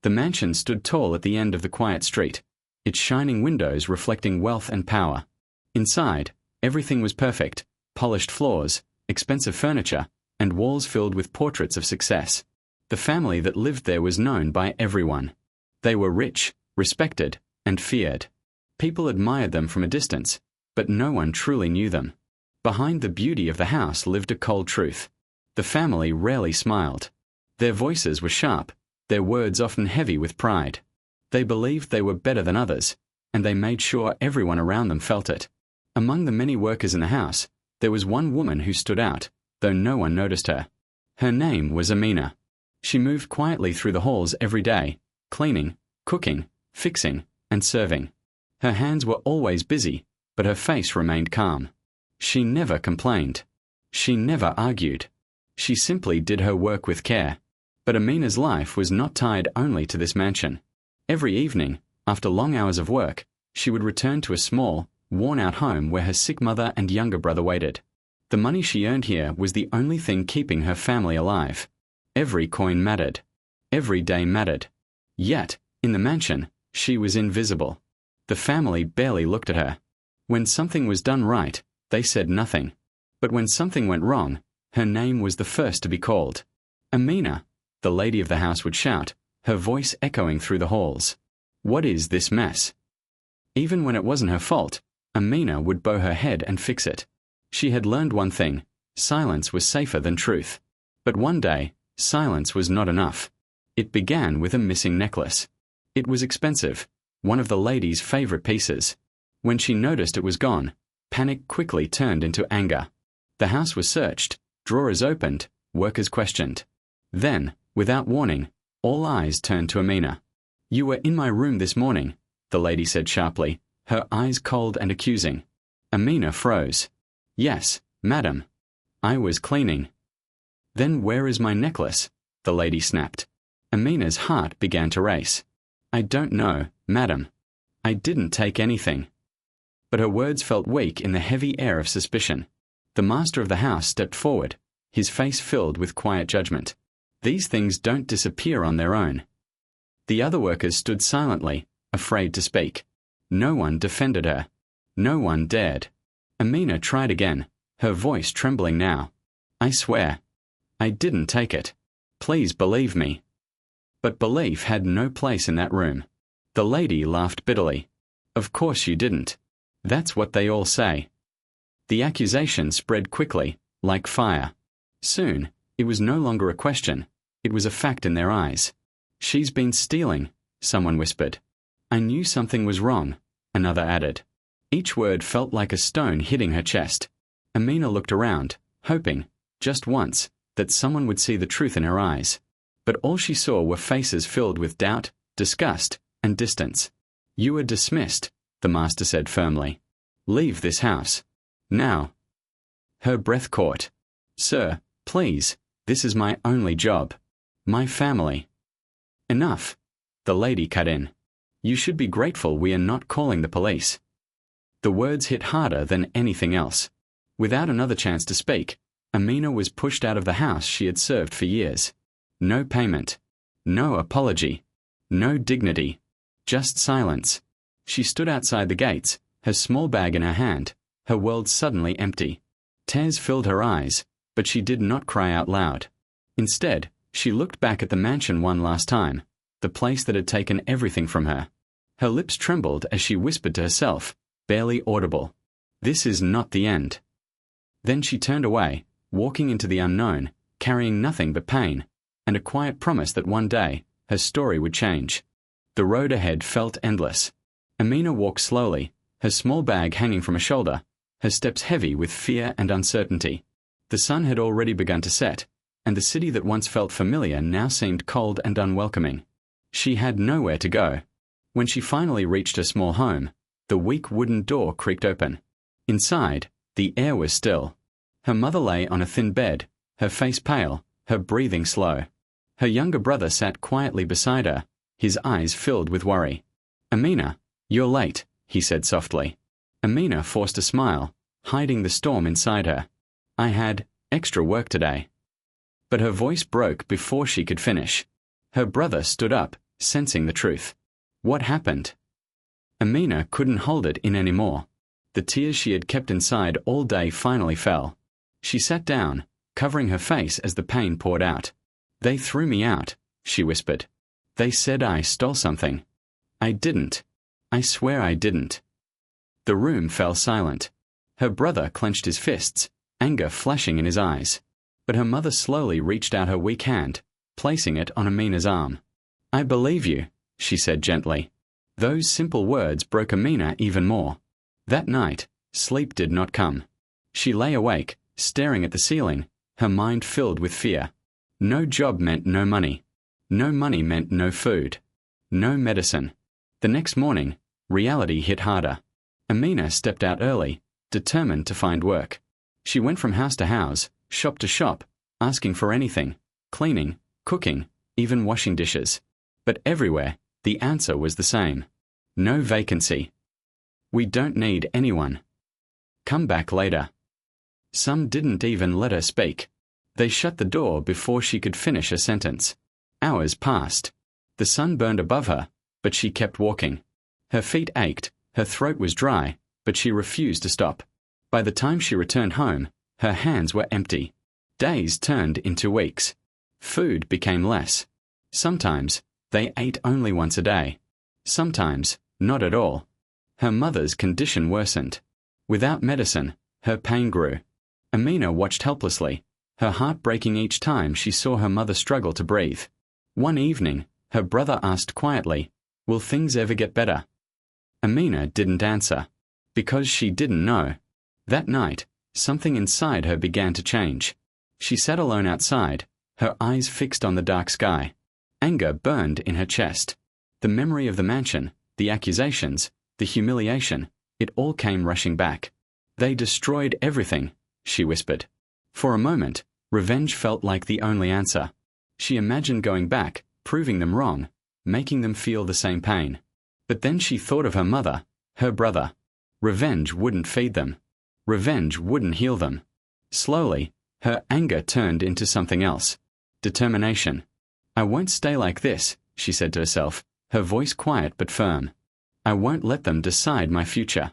The mansion stood tall at the end of the quiet street, its shining windows reflecting wealth and power. Inside, everything was perfect: polished floors, expensive furniture, and walls filled with portraits of success. The family that lived there was known by everyone. They were rich, respected, and feared. People admired them from a distance, but no one truly knew them. Behind the beauty of the house lived a cold truth. The family rarely smiled. Their voices were sharp, their words often heavy with pride. They believed they were better than others, and they made sure everyone around them felt it. Among the many workers in the house, there was one woman who stood out, though no one noticed her. Her name was Amina. She moved quietly through the halls every day, cleaning, cooking, fixing, and serving. Her hands were always busy, but her face remained calm. She never complained. She never argued. She simply did her work with care. But Amina's life was not tied only to this mansion. Every evening, after long hours of work, she would return to a small, worn-out home where her sick mother and younger brother waited. The money she earned here was the only thing keeping her family alive. Every coin mattered. Every day mattered. Yet, in the mansion, she was invisible. The family barely looked at her. When something was done right, they said nothing. But when something went wrong, her name was the first to be called. Amina, the lady of the house would shout, her voice echoing through the halls. What is this mess? Even when it wasn't her fault, Amina would bow her head and fix it. She had learned one thing: silence was safer than truth. But one day, silence was not enough. It began with a missing necklace. It was expensive, one of the lady's favorite pieces. When she noticed it was gone, panic quickly turned into anger. The house was searched, drawers opened, workers questioned. Then, without warning, all eyes turned to Amina. "You were in my room this morning," the lady said sharply, her eyes cold and accusing. Amina froze. "Yes, madam. I was cleaning." "Then where is my necklace?" the lady snapped. Amina's heart began to race. "I don't know, madam. I didn't take anything." But her words felt weak in the heavy air of suspicion. The master of the house stepped forward, his face filled with quiet judgment. These things don't disappear on their own. The other workers stood silently, afraid to speak. No one defended her. No one dared. Amina tried again, her voice trembling now. "I swear, I didn't take it. Please believe me." But belief had no place in that room. The lady laughed bitterly. "Of course you didn't. That's what they all say." The accusation spread quickly, like fire. Soon, it was no longer a question. It was a fact in their eyes. "She's been stealing," someone whispered. "I knew something was wrong," another added. Each word felt like a stone hitting her chest. Amina looked around, hoping, just once, that someone would see the truth in her eyes. But all she saw were faces filled with doubt, disgust, and distance. "You are dismissed," the master said firmly. "Leave this house. Now." Her breath caught. "Sir, please, this is my only job. My family." "Enough," the lady cut in. "You should be grateful we are not calling the police." The words hit harder than anything else. Without another chance to speak, Amina was pushed out of the house she had served for years. No payment. No apology. No dignity. Just silence. She stood outside the gates, her small bag in her hand, her world suddenly empty. Tears filled her eyes, but she did not cry out loud. Instead, she looked back at the mansion one last time, the place that had taken everything from her. Her lips trembled as she whispered to herself, barely audible, "This is not the end." Then she turned away, walking into the unknown, carrying nothing but pain, and a quiet promise that one day, her story would change. The road ahead felt endless. Amina walked slowly, her small bag hanging from her shoulder, her steps heavy with fear and uncertainty. The sun had already begun to set, and the city that once felt familiar now seemed cold and unwelcoming. She had nowhere to go. When she finally reached her small home, the weak wooden door creaked open. Inside, the air was still. Her mother lay on a thin bed, her face pale, her breathing slow. Her younger brother sat quietly beside her, his eyes filled with worry. "Amina, you're late," he said softly. Amina forced a smile, hiding the storm inside her. "I had extra work today." But her voice broke before she could finish. Her brother stood up, sensing the truth. What happened? Amina couldn't hold it in anymore. The tears she had kept inside all day finally fell. She sat down, covering her face as the pain poured out. "They threw me out," she whispered. "They said I stole something. I didn't. I swear I didn't." The room fell silent. Her brother clenched his fists, anger flashing in his eyes. But her mother slowly reached out her weak hand, placing it on Amina's arm. "I believe you," she said gently. Those simple words broke Amina even more. That night, sleep did not come. She lay awake, staring at the ceiling, her mind filled with fear. No job meant no money. No money meant no food. No medicine. The next morning, reality hit harder. Amina stepped out early, determined to find work. She went from house to house, shop to shop, asking for anything, cleaning, cooking, even washing dishes. But everywhere, the answer was the same. No vacancy. "We don't need anyone. Come back later." Some didn't even let her speak. They shut the door before she could finish a sentence. Hours passed. The sun burned above her, but she kept walking. Her feet ached, her throat was dry, but she refused to stop. By the time she returned home, her hands were empty. Days turned into weeks. Food became less. Sometimes, they ate only once a day. Sometimes, not at all. Her mother's condition worsened. Without medicine, her pain grew. Amina watched helplessly, her heart breaking each time she saw her mother struggle to breathe. One evening, her brother asked quietly, "Will things ever get better?" Amina didn't answer, because she didn't know. That night, something inside her began to change. She sat alone outside, her eyes fixed on the dark sky. Anger burned in her chest. The memory of the mansion, the accusations, the humiliation, it all came rushing back. "They destroyed everything," she whispered. For a moment, revenge felt like the only answer. She imagined going back, proving them wrong, making them feel the same pain. But then she thought of her mother, her brother. Revenge wouldn't feed them. Revenge wouldn't heal them. Slowly, her anger turned into something else. Determination. "I won't stay like this," she said to herself, her voice quiet but firm. "I won't let them decide my future."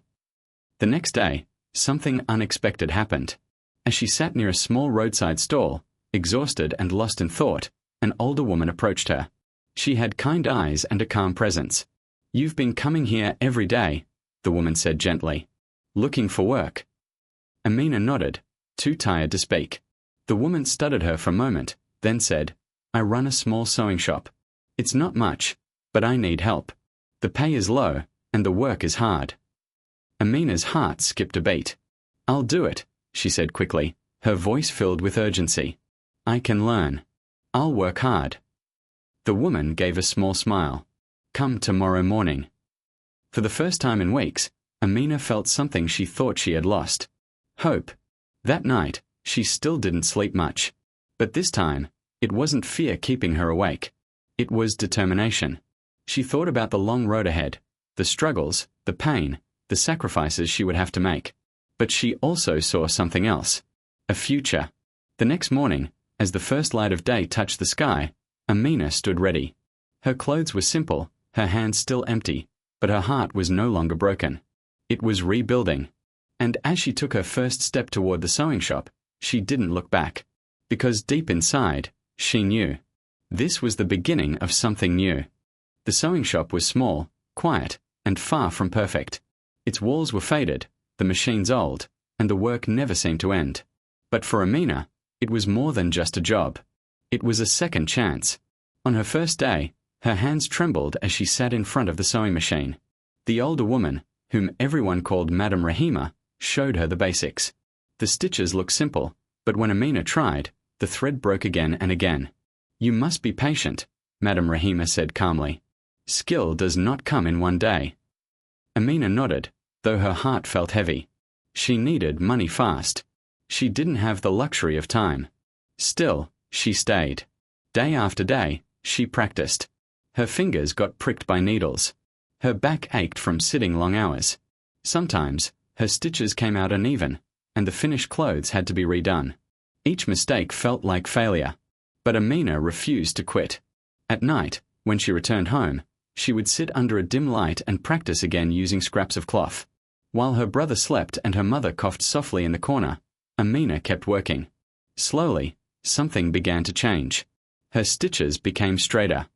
The next day, something unexpected happened. As she sat near a small roadside stall, exhausted and lost in thought, an older woman approached her. She had kind eyes and a calm presence. "You've been coming here every day," the woman said gently. "Looking for work." Amina nodded, too tired to speak. The woman studied her for a moment, then said, "I run a small sewing shop. It's not much, but I need help. The pay is low, and the work is hard." Amina's heart skipped a beat. "I'll do it," she said quickly, her voice filled with urgency. "I can learn. I'll work hard." The woman gave a small smile. "Come tomorrow morning." For the first time in weeks, Amina felt something she thought she had lost. Hope. That night, she still didn't sleep much. But this time, it wasn't fear keeping her awake. It was determination. She thought about the long road ahead, the struggles, the pain, the sacrifices she would have to make. But she also saw something else. A future. The next morning, as the first light of day touched the sky, Amina stood ready. Her clothes were simple, her hands still empty, but her heart was no longer broken. It was rebuilding. And as she took her first step toward the sewing shop, she didn't look back. Because deep inside, she knew. This was the beginning of something new. The sewing shop was small, quiet, and far from perfect. Its walls were faded, the machines old, and the work never seemed to end. But for Amina, it was more than just a job. It was a second chance. On her first day, her hands trembled as she sat in front of the sewing machine. The older woman, whom everyone called Madame Rahima, showed her the basics. The stitches looked simple, but when Amina tried, the thread broke again and again. "You must be patient," Madame Rahima said calmly. "Skill does not come in one day." Amina nodded, though her heart felt heavy. She needed money fast. She didn't have the luxury of time. Still, she stayed. Day after day, she practiced. Her fingers got pricked by needles. Her back ached from sitting long hours. Sometimes, her stitches came out uneven, and the finished clothes had to be redone. Each mistake felt like failure. But Amina refused to quit. At night, When she returned home, she would sit under a dim light and practice again using scraps of cloth. While her brother slept and her mother coughed softly in the corner, Amina kept working. Slowly, something began to change. Her stitches became straighter.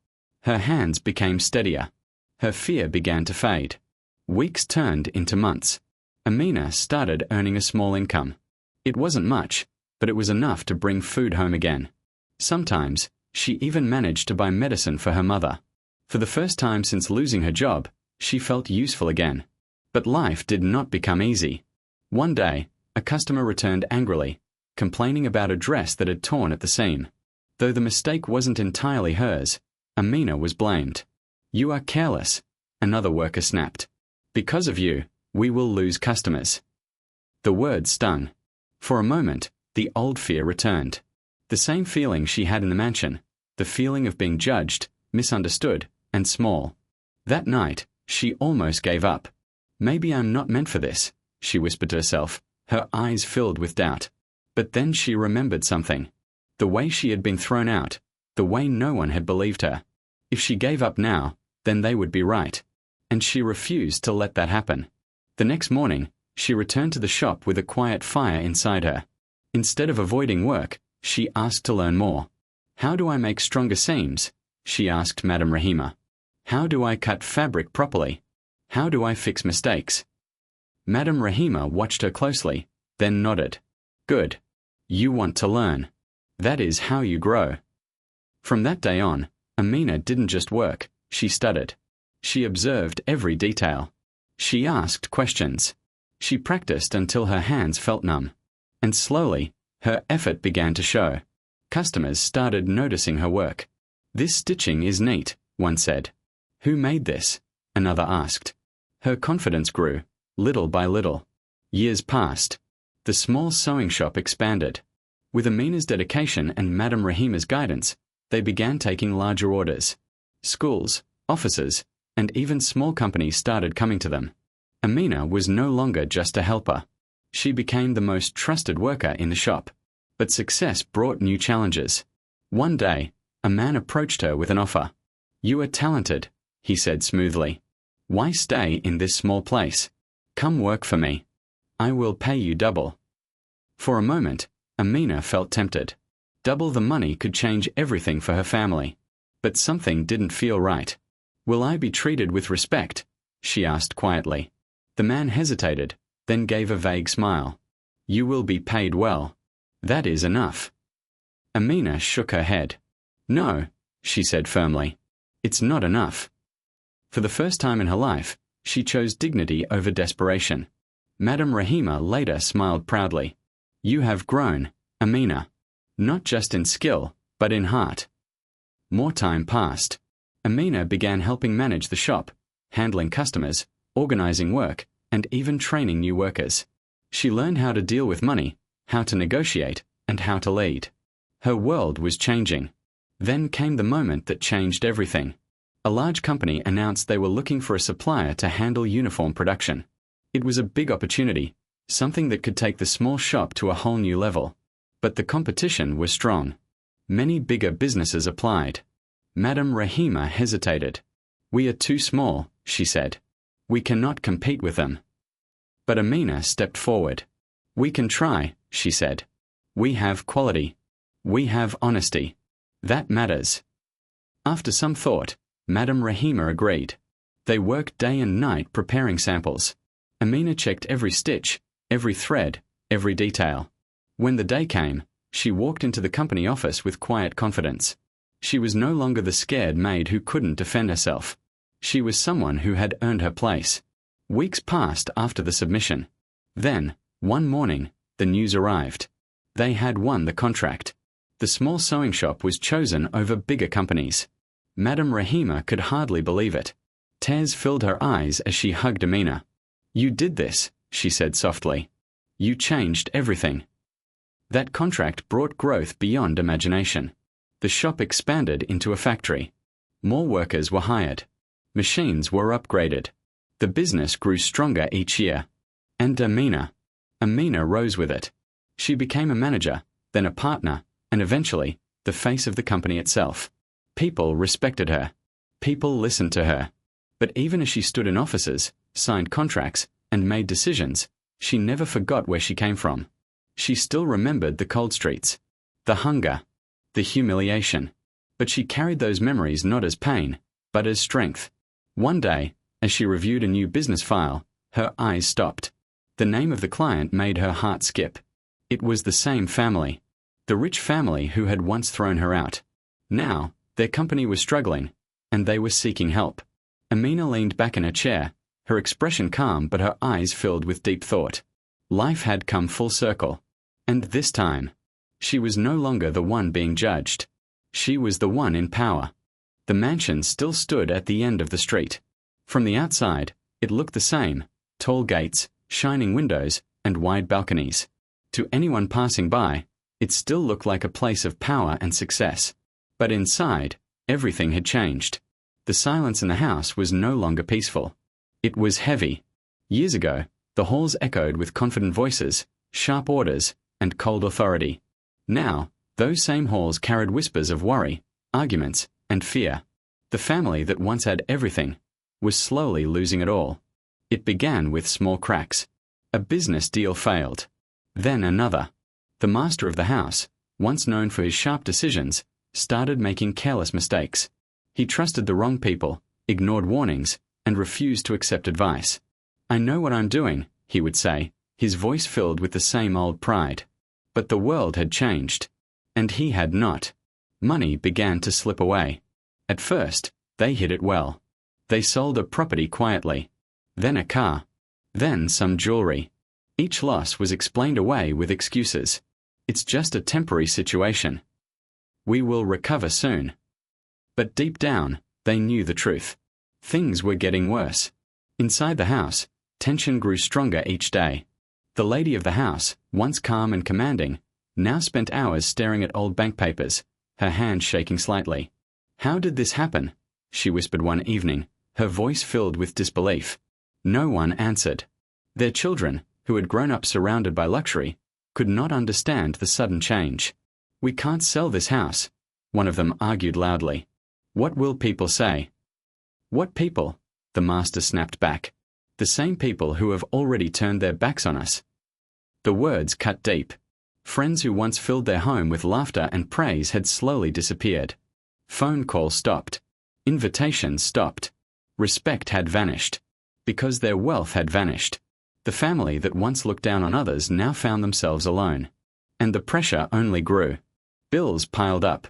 Her hands became steadier. Her fear began to fade. Weeks turned into months. Amina started earning a small income. It wasn't much, but it was enough to bring food home again. Sometimes, she even managed to buy medicine for her mother. For the first time since losing her job, she felt useful again. But life did not become easy. One day, a customer returned angrily, complaining about a dress that had torn at the seam. Though the mistake wasn't entirely hers, Amina was blamed. "You are careless," another worker snapped. "Because of you, we will lose customers." The word stung. For a moment, the old fear returned. The same feeling she had in the mansion, the feeling of being judged, misunderstood, and small. That night, she almost gave up. "Maybe I'm not meant for this," she whispered to herself, her eyes filled with doubt. But then she remembered something. The way she had been thrown out, the way no one had believed her. If she gave up now, then they would be right. And she refused to let that happen. The next morning, she returned to the shop with a quiet fire inside her. Instead of avoiding work, she asked to learn more. "How do I make stronger seams?" she asked Madame Rahima. "How do I cut fabric properly? How do I fix mistakes?" Madame Rahima watched her closely, then nodded. "Good. You want to learn. That is how you grow." From that day on, Amina didn't just work, she studied. She observed every detail. She asked questions. She practiced until her hands felt numb. And slowly, her effort began to show. Customers started noticing her work. "This stitching is neat," one said. "Who made this?" another asked. Her confidence grew, little by little. Years passed. The small sewing shop expanded. With Amina's dedication and Madame Rahima's guidance, they began taking larger orders. Schools, offices, and even small companies started coming to them. Amina was no longer just a helper. She became the most trusted worker in the shop. But success brought new challenges. One day, a man approached her with an offer. "You are talented," he said smoothly. "Why stay in this small place? Come work for me. I will pay you double." For a moment, Amina felt tempted. Double the money could change everything for her family. But something didn't feel right. "Will I be treated with respect?" she asked quietly. The man hesitated, then gave a vague smile. "You will be paid well. That is enough." Amina shook her head. "No," she said firmly. "It's not enough." For the first time in her life, she chose dignity over desperation. Madame Rahima later smiled proudly. "You have grown, Amina. Not just in skill, but in heart." More time passed. Amina began helping manage the shop, handling customers, organizing work, and even training new workers. She learned how to deal with money, how to negotiate, and how to lead. Her world was changing. Then came the moment that changed everything. A large company announced they were looking for a supplier to handle uniform production. It was a big opportunity, something that could take the small shop to a whole new level. But the competition was strong. Many bigger businesses applied. Madame Rahima hesitated. "We are too small," she said. "We cannot compete with them." But Amina stepped forward. "We can try," she said. "We have quality. We have honesty. That matters." After some thought, Madame Rahima agreed. They worked day and night preparing samples. Amina checked every stitch, every thread, every detail. When the day came, she walked into the company office with quiet confidence. She was no longer the scared maid who couldn't defend herself. She was someone who had earned her place. Weeks passed after the submission. Then, one morning, the news arrived. They had won the contract. The small sewing shop was chosen over bigger companies. Madame Rahima could hardly believe it. Tears filled her eyes as she hugged Amina. "You did this," she said softly. "You changed everything." That contract brought growth beyond imagination. The shop expanded into a factory. More workers were hired. Machines were upgraded. The business grew stronger each year. And Amina rose with it. She became a manager, then a partner, and eventually, the face of the company itself. People respected her. People listened to her. But even as she stood in offices, signed contracts, and made decisions, she never forgot where she came from. She still remembered the cold streets, the hunger, the humiliation. But she carried those memories not as pain, but as strength. One day, as she reviewed a new business file, her eyes stopped. The name of the client made her heart skip. It was the same family. The rich family who had once thrown her out. Now, their company was struggling, and they were seeking help. Amina leaned back in her chair, her expression calm but her eyes filled with deep thought. Life had come full circle. And this time, she was no longer the one being judged. She was the one in power. The mansion still stood at the end of the street. From the outside, it looked the same: tall gates, shining windows, and wide balconies. To anyone passing by, it still looked like a place of power and success. But inside, everything had changed. The silence in the house was no longer peaceful. It was heavy. Years ago, the halls echoed with confident voices, sharp orders, and cold authority. Now, those same halls carried whispers of worry, arguments, and fear. The family that once had everything was slowly losing it all. It began with small cracks. A business deal failed. Then another. The master of the house, once known for his sharp decisions, started making careless mistakes. He trusted the wrong people, ignored warnings, and refused to accept advice. "I know what I'm doing," he would say, his voice filled with the same old pride. But the world had changed. And he had not. Money began to slip away. At first, they hid it well. They sold a property quietly. Then a car. Then some jewelry. Each loss was explained away with excuses. "It's just a temporary situation. We will recover soon." But deep down, they knew the truth. Things were getting worse. Inside the house, tension grew stronger each day. The lady of the house, once calm and commanding, now spent hours staring at old bank papers, her hand shaking slightly. "How did this happen?" she whispered one evening, her voice filled with disbelief. No one answered. Their children, who had grown up surrounded by luxury, could not understand the sudden change. "We can't sell this house," one of them argued loudly. "What will people say?" "What people?" the master snapped back. "The same people who have already turned their backs on us." The words cut deep. Friends who once filled their home with laughter and praise had slowly disappeared. Phone calls stopped. Invitations stopped. Respect had vanished. Because their wealth had vanished. The family that once looked down on others now found themselves alone. And the pressure only grew. Bills piled up.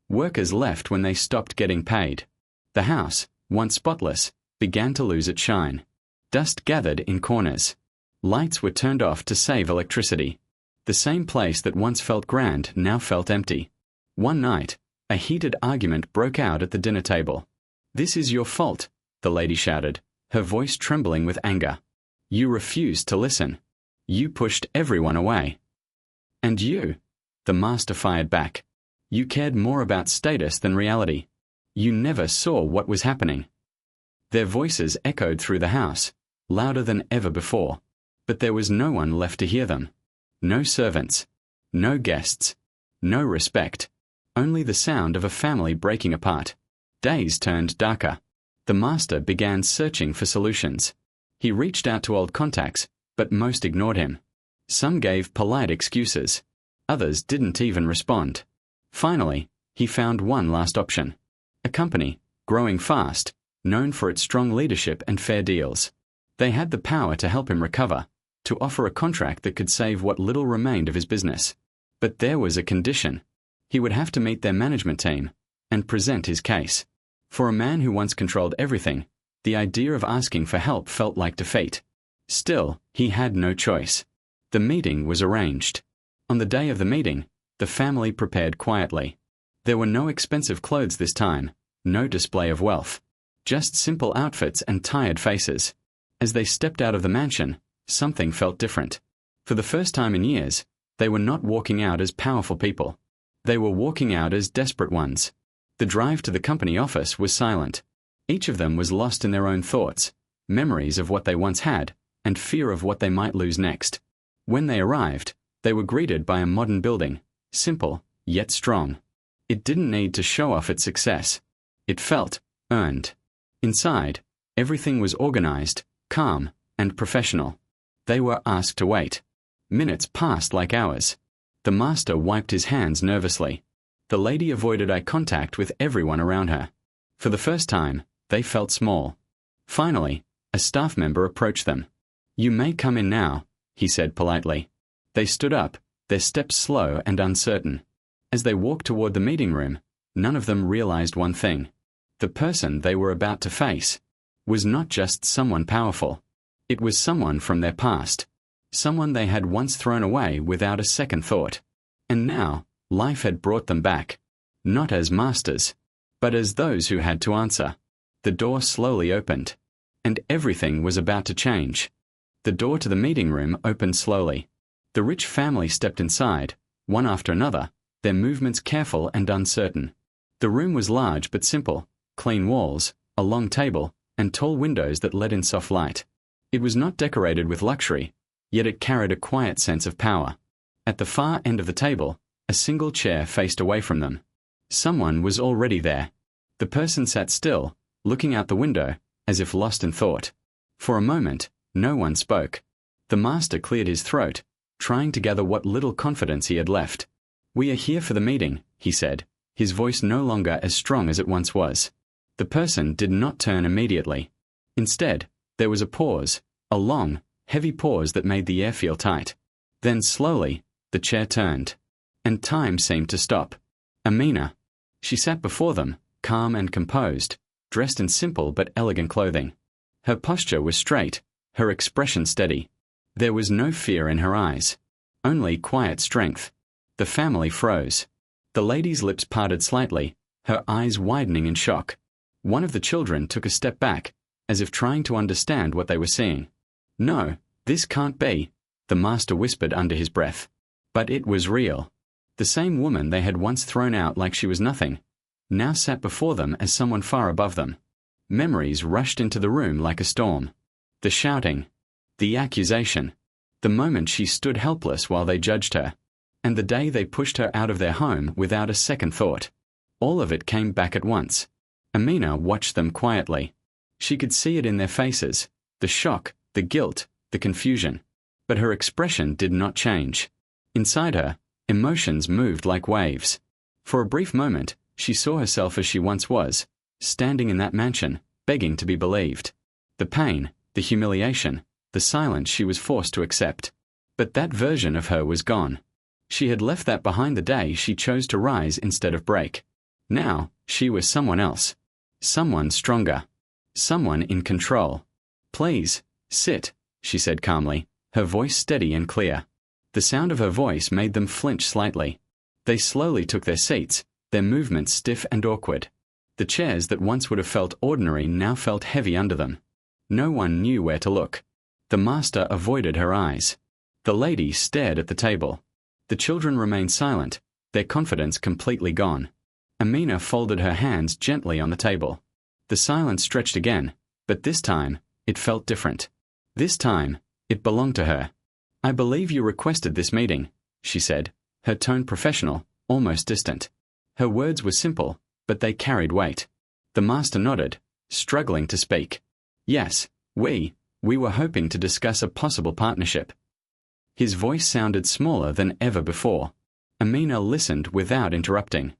Workers left when they stopped getting paid. The house, once spotless, began to lose its shine. Dust gathered in corners. Lights were turned off to save electricity. The same place that once felt grand now felt empty. One night, a heated argument broke out at the dinner table. "This is your fault," the lady shouted, her voice trembling with anger. "You refused to listen. You pushed everyone away." "And you," the master fired back. "You cared more about status than reality. You never saw what was happening." Their voices echoed through the house, louder than ever before. But there was no one left to hear them. No servants. No guests. No respect. Only the sound of a family breaking apart. Days turned darker. The master began searching for solutions. He reached out to old contacts, but most ignored him. Some gave polite excuses. Others didn't even respond. Finally, he found one last option. A company, growing fast, known for its strong leadership and fair deals. They had the power to help him recover, to offer a contract that could save what little remained of his business. But there was a condition. He would have to meet their management team and present his case. For a man who once controlled everything, the idea of asking for help felt like defeat. Still, he had no choice. The meeting was arranged. On the day of the meeting, the family prepared quietly. There were no expensive clothes this time, no display of wealth. Just simple outfits and tired faces. As they stepped out of the mansion, something felt different. For the first time in years, they were not walking out as powerful people. They were walking out as desperate ones. The drive to the company office was silent. Each of them was lost in their own thoughts, memories of what they once had, and fear of what they might lose next. When they arrived, they were greeted by a modern building, simple, yet strong. It didn't need to show off its success. It felt, earned. Inside, everything was organized, calm, and professional. They were asked to wait. Minutes passed like hours. The master wiped his hands nervously. The lady avoided eye contact with everyone around her. For the first time, they felt small. Finally, a staff member approached them. "You may come in now," he said politely. They stood up, their steps slow and uncertain. As they walked toward the meeting room, none of them realized one thing. The person they were about to face was not just someone powerful. It was someone from their past. Someone they had once thrown away without a second thought. And now, life had brought them back. Not as masters, but as those who had to answer. The door slowly opened. And everything was about to change. The door to the meeting room opened slowly. The rich family stepped inside, one after another, their movements careful and uncertain. The room was large but simple, clean walls, a long table, and tall windows that let in soft light. It was not decorated with luxury, yet it carried a quiet sense of power. At the far end of the table, a single chair faced away from them. Someone was already there. The person sat still, looking out the window, as if lost in thought. For a moment, no one spoke. The master cleared his throat, trying to gather what little confidence he had left. "We are here for the meeting," he said, his voice no longer as strong as it once was. The person did not turn immediately. Instead, there was a pause, a long, heavy pause that made the air feel tight. Then slowly, the chair turned. And time seemed to stop. Amina. She sat before them, calm and composed, dressed in simple but elegant clothing. Her posture was straight, her expression steady. There was no fear in her eyes, only quiet strength. The family froze. The lady's lips parted slightly, her eyes widening in shock. One of the children took a step back, as if trying to understand what they were seeing. "No, this can't be," the master whispered under his breath. But it was real. The same woman they had once thrown out like she was nothing, now sat before them as someone far above them. Memories rushed into the room like a storm. The shouting, the accusation, the moment she stood helpless while they judged her, and the day they pushed her out of their home without a second thought. All of it came back at once. Amina watched them quietly. She could see it in their faces, the shock, the guilt, the confusion. But her expression did not change. Inside her, emotions moved like waves. For a brief moment, she saw herself as she once was, standing in that mansion, begging to be believed. The pain, the humiliation, the silence she was forced to accept. But that version of her was gone. She had left that behind the day she chose to rise instead of break. Now, she was someone else. Someone stronger. Someone in control. "Please, sit," she said calmly, her voice steady and clear. The sound of her voice made them flinch slightly. They slowly took their seats, their movements stiff and awkward. The chairs that once would have felt ordinary now felt heavy under them. No one knew where to look. The master avoided her eyes. The lady stared at the table. The children remained silent, their confidence completely gone. Amina folded her hands gently on the table. The silence stretched again, but this time, it felt different. This time, it belonged to her. "I believe you requested this meeting," she said, her tone professional, almost distant. Her words were simple, but they carried weight. The master nodded, struggling to speak. "Yes, we were hoping to discuss a possible partnership." His voice sounded smaller than ever before. Amina listened without interrupting.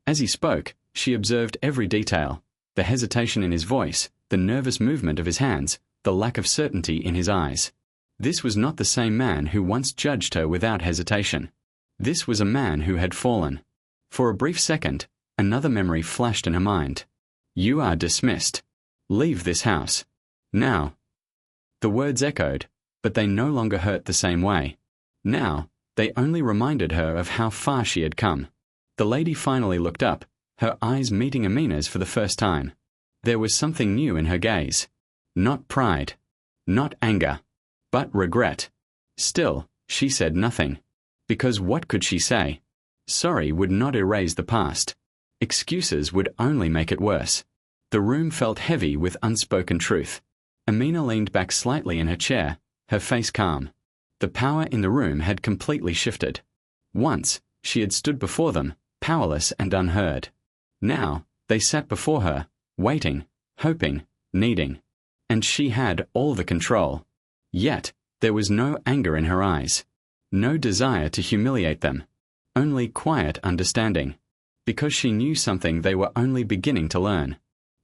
As he spoke, she observed every detail, the hesitation in his voice, the nervous movement of his hands, the lack of certainty in his eyes. This was not the same man who once judged her without hesitation. This was a man who had fallen. For a brief second, another memory flashed in her mind. "You are dismissed. Leave this house. Now." The words echoed, but they no longer hurt the same way. Now, they only reminded her of how far she had come. The lady finally looked up, her eyes meeting Amina's for the first time. There was something new in her gaze. Not pride. Not anger. But regret. Still, she said nothing. Because what could she say? Sorry would not erase the past. Excuses would only make it worse. The room felt heavy with unspoken truth. Amina leaned back slightly in her chair, her face calm. The power in the room had completely shifted. Once, she had stood before them, powerless and unheard. Now, they sat before her, waiting, hoping, needing. And she had all the control. Yet, there was no anger in her eyes. No desire to humiliate them. Only quiet understanding. Because she knew something they were only beginning to learn.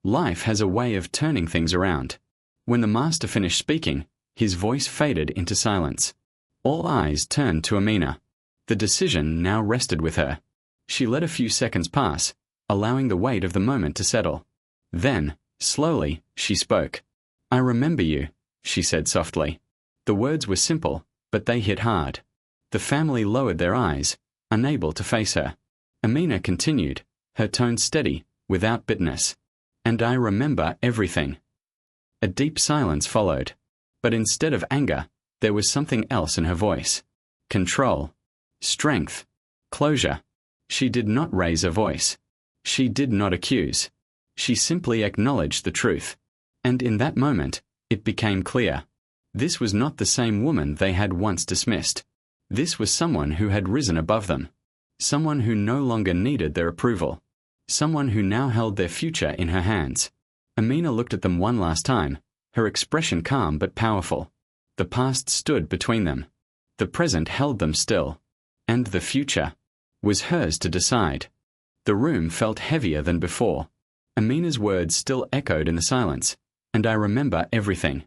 Life has a way of turning things around. When the master finished speaking, his voice faded into silence. All eyes turned to Amina. The decision now rested with her. She let a few seconds pass, allowing the weight of the moment to settle. Then, slowly, she spoke. "I remember you," she said softly. The words were simple, but they hit hard. The family lowered their eyes, unable to face her. Amina continued, her tone steady, without bitterness. "And I remember everything." A deep silence followed. But instead of anger, there was something else in her voice. Control. Strength. Closure. She did not raise her voice. She did not accuse. She simply acknowledged the truth. And in that moment, it became clear. This was not the same woman they had once dismissed. This was someone who had risen above them. Someone who no longer needed their approval. Someone who now held their future in her hands. Amina looked at them one last time, her expression calm but powerful. The past stood between them. The present held them still. And the future was hers to decide. The room felt heavier than before. Amina's words still echoed in the silence, and I remember everything.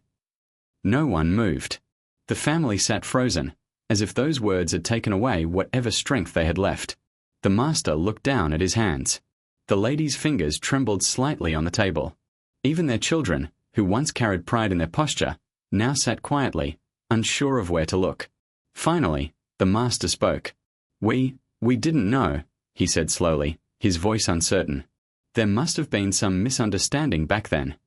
No one moved. The family sat frozen, as if those words had taken away whatever strength they had left. The master looked down at his hands. The ladies' fingers trembled slightly on the table. Even their children, who once carried pride in their posture, now sat quietly, unsure of where to look. Finally, the master spoke. We didn't know," he said slowly, his voice uncertain. "There must have been some misunderstanding back then."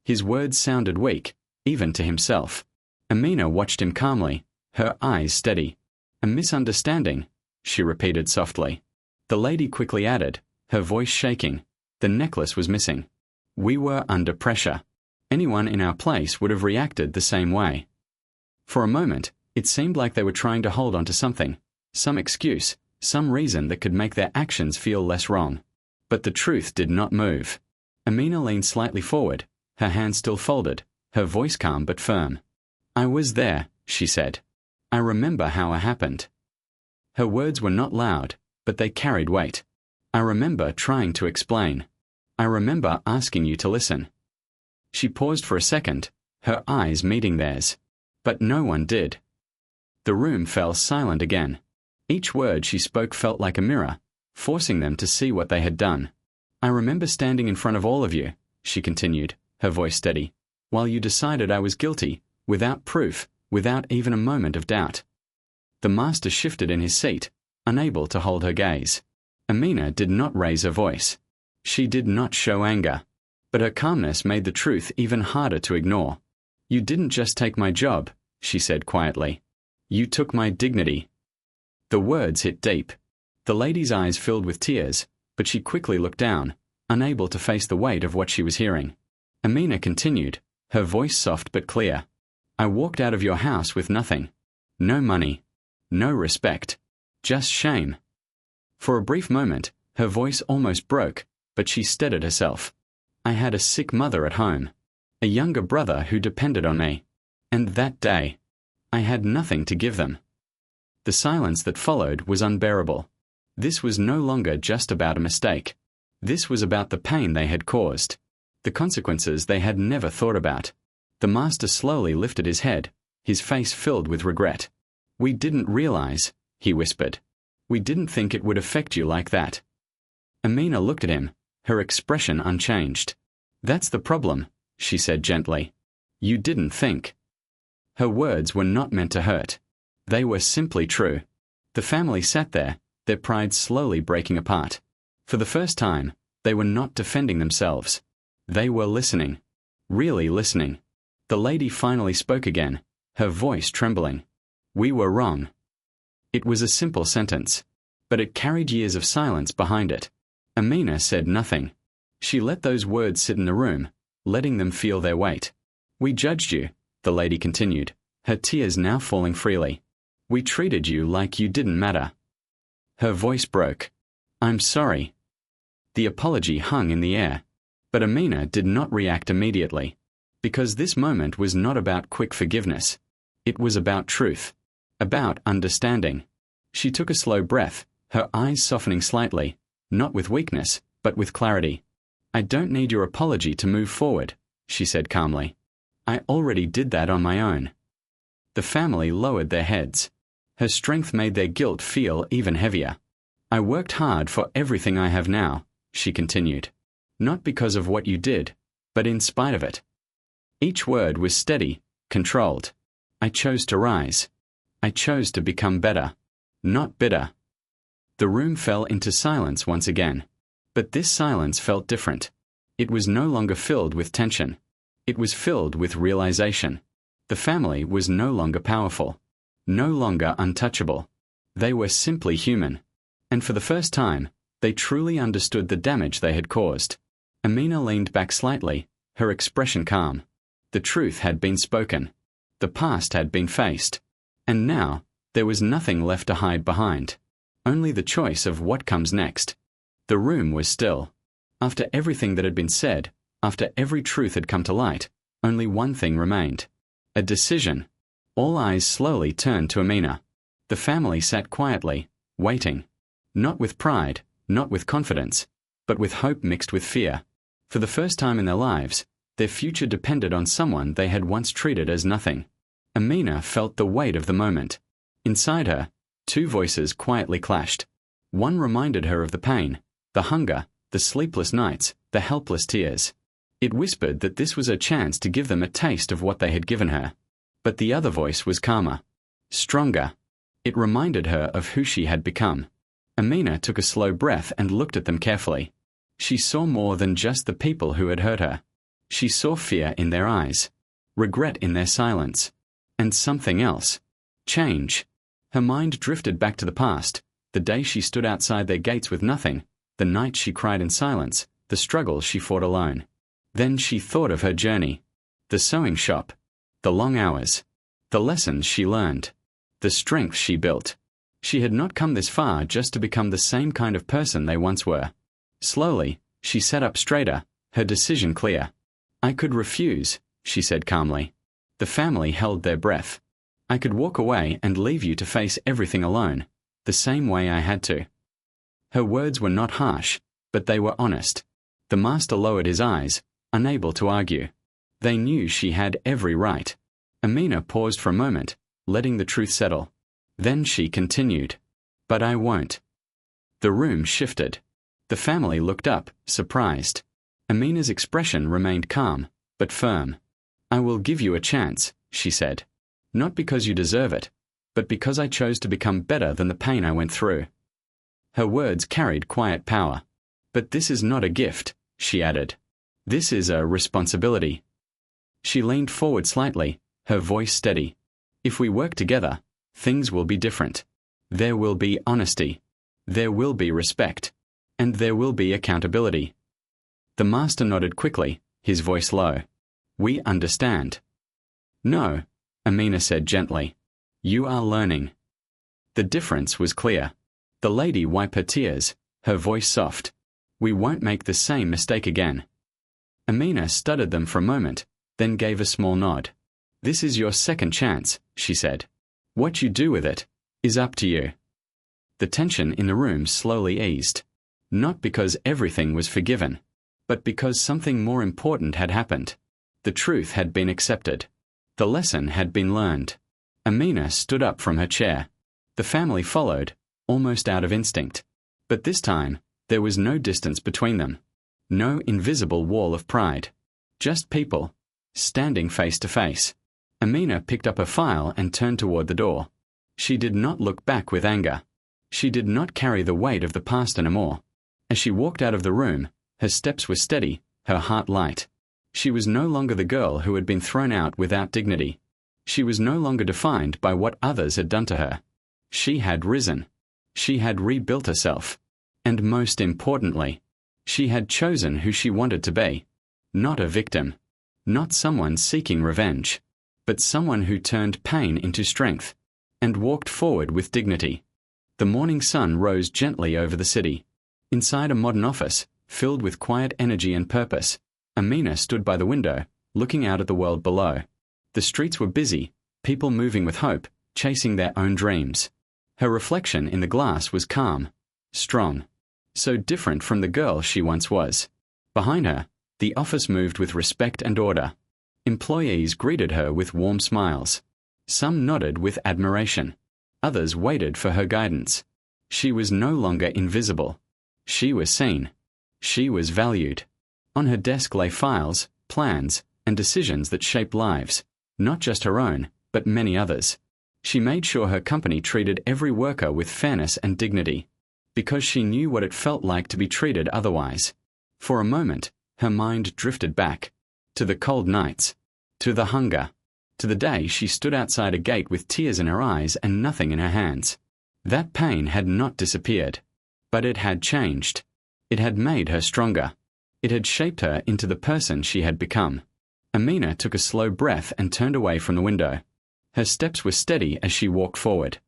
His words sounded weak, even to himself. Amina watched him calmly, her eyes steady. "A misunderstanding," she repeated softly. The lady quickly added, her voice shaking. "The necklace was missing. We were under pressure. Anyone in our place would have reacted the same way." For a moment, it seemed like they were trying to hold on to something, some excuse, some reason that could make their actions feel less wrong. But the truth did not move. Amina leaned slightly forward, her hands still folded, her voice calm but firm. "I was there," she said. "I remember how it happened." Her words were not loud, but they carried weight. "I remember trying to explain. I remember asking you to listen." She paused for a second, her eyes meeting theirs. But no one did. The room fell silent again. Each word she spoke felt like a mirror, forcing them to see what they had done. "I remember standing in front of all of you," she continued, her voice steady, "while you decided I was guilty, without proof, without even a moment of doubt." The master shifted in his seat, unable to hold her gaze. Amina did not raise her voice. She did not show anger. But her calmness made the truth even harder to ignore. "You didn't just take my job," she said quietly. "You took my dignity." The words hit deep. The lady's eyes filled with tears, but she quickly looked down, unable to face the weight of what she was hearing. Amina continued, her voice soft but clear. "I walked out of your house with nothing. No money. No respect. Just shame." For a brief moment, her voice almost broke, but she steadied herself. "I had a sick mother at home. A younger brother who depended on me. And that day, I had nothing to give them." The silence that followed was unbearable. This was no longer just about a mistake. This was about the pain they had caused. The consequences they had never thought about. The master slowly lifted his head, his face filled with regret. "We didn't realize," he whispered. "We didn't think it would affect you like that." Amina looked at him, her expression unchanged. "That's the problem," she said gently. "You didn't think." Her words were not meant to hurt. They were simply true. The family sat there, their pride slowly breaking apart. For the first time, they were not defending themselves. They were listening. Really listening. The lady finally spoke again, her voice trembling. "We were wrong." It was a simple sentence, but it carried years of silence behind it. Amina said nothing. She let those words sit in the room, letting them feel their weight. "We judged you," the lady continued, her tears now falling freely. "We treated you like you didn't matter." Her voice broke. "I'm sorry." The apology hung in the air. But Amina did not react immediately, because this moment was not about quick forgiveness. It was about truth, about understanding. She took a slow breath, her eyes softening slightly, not with weakness, but with clarity. "I don't need your apology to move forward," she said calmly. "I already did that on my own." The family lowered their heads. Her strength made their guilt feel even heavier. "I worked hard for everything I have now," she continued. "Not because of what you did, but in spite of it." Each word was steady, controlled. "I chose to rise. I chose to become better, not bitter." The room fell into silence once again. But this silence felt different. It was no longer filled with tension. It was filled with realization. The family was no longer powerful, no longer untouchable. They were simply human. And for the first time, they truly understood the damage they had caused. Amina leaned back slightly, her expression calm. The truth had been spoken. The past had been faced. And now, there was nothing left to hide behind. Only the choice of what comes next. The room was still. After everything that had been said, after every truth had come to light, only one thing remained. A decision. All eyes slowly turned to Amina. The family sat quietly, waiting. Not with pride, not with confidence, but with hope mixed with fear. For the first time in their lives, their future depended on someone they had once treated as nothing. Amina felt the weight of the moment. Inside her, two voices quietly clashed. One reminded her of the pain, the hunger, the sleepless nights, the helpless tears. It whispered that this was her chance to give them a taste of what they had given her. But the other voice was calmer, stronger. It reminded her of who she had become. Amina took a slow breath and looked at them carefully. She saw more than just the people who had hurt her. She saw fear in their eyes, regret in their silence, and something else. Change. Her mind drifted back to the past, the day she stood outside their gates with nothing, the night she cried in silence, the struggles she fought alone. Then she thought of her journey. The sewing shop. The long hours. The lessons she learned. The strength she built. She had not come this far just to become the same kind of person they once were. Slowly, she sat up straighter, her decision clear. "I could refuse," she said calmly. The family held their breath. "I could walk away and leave you to face everything alone, the same way I had to." Her words were not harsh, but they were honest. The master lowered his eyes, unable to argue. They knew she had every right. Amina paused for a moment, letting the truth settle. Then she continued, "But I won't." The room shifted. The family looked up, surprised. Amina's expression remained calm, but firm. "I will give you a chance," she said. "Not because you deserve it, but because I chose to become better than the pain I went through." Her words carried quiet power. "But this is not a gift," she added. "This is a responsibility." She leaned forward slightly, her voice steady. "If we work together, things will be different. There will be honesty. There will be respect. And there will be accountability." The master nodded quickly, his voice low. "We understand." "No," Amina said gently. "You are learning." The difference was clear. The lady wiped her tears, her voice soft. "We won't make the same mistake again." Amina studied them for a moment, then gave a small nod. "This is your second chance," she said. "What you do with it is up to you." The tension in the room slowly eased. Not because everything was forgiven, but because something more important had happened. The truth had been accepted. The lesson had been learned. Amina stood up from her chair. The family followed, almost out of instinct. But this time, there was no distance between them. No invisible wall of pride. Just people, standing face to face. Amina picked up her file and turned toward the door. She did not look back with anger. She did not carry the weight of the past anymore. As she walked out of the room, her steps were steady, her heart light. She was no longer the girl who had been thrown out without dignity. She was no longer defined by what others had done to her. She had risen. She had rebuilt herself. And most importantly, she had chosen who she wanted to be. Not a victim. Not someone seeking revenge. But someone who turned pain into strength. And walked forward with dignity. The morning sun rose gently over the city. Inside a modern office, filled with quiet energy and purpose. Amina stood by the window, looking out at the world below. The streets were busy, people moving with hope, chasing their own dreams. Her reflection in the glass was calm, strong, so different from the girl she once was. Behind her, the office moved with respect and order. Employees greeted her with warm smiles. Some nodded with admiration. Others waited for her guidance. She was no longer invisible. She was seen. She was valued. On her desk lay files, plans, and decisions that shaped lives, not just her own, but many others. She made sure her company treated every worker with fairness and dignity, because she knew what it felt like to be treated otherwise. For a moment, her mind drifted back, to the cold nights, to the hunger, to the day she stood outside a gate with tears in her eyes and nothing in her hands. That pain had not disappeared, but it had changed. It had made her stronger. It had shaped her into the person she had become. Amina took a slow breath and turned away from the window. Her steps were steady as she walked forward,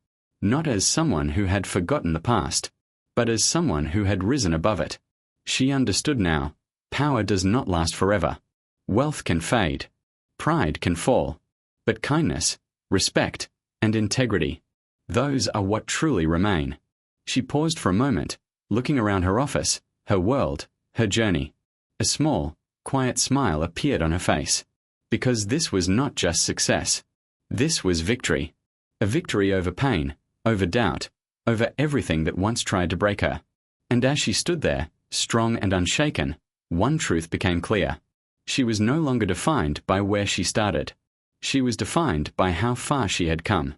not as someone who had forgotten the past, but as someone who had risen above it. She understood now, power does not last forever. Wealth can fade. Pride can fall. But kindness, respect, and integrity, those are what truly remain. She paused for a moment, looking around her office, her world, her journey. A small, quiet smile appeared on her face, because this was not just success. This was victory. A victory over pain, over doubt, over everything that once tried to break her. And as she stood there, strong and unshaken, one truth became clear. She was no longer defined by where she started. She was defined by how far she had come.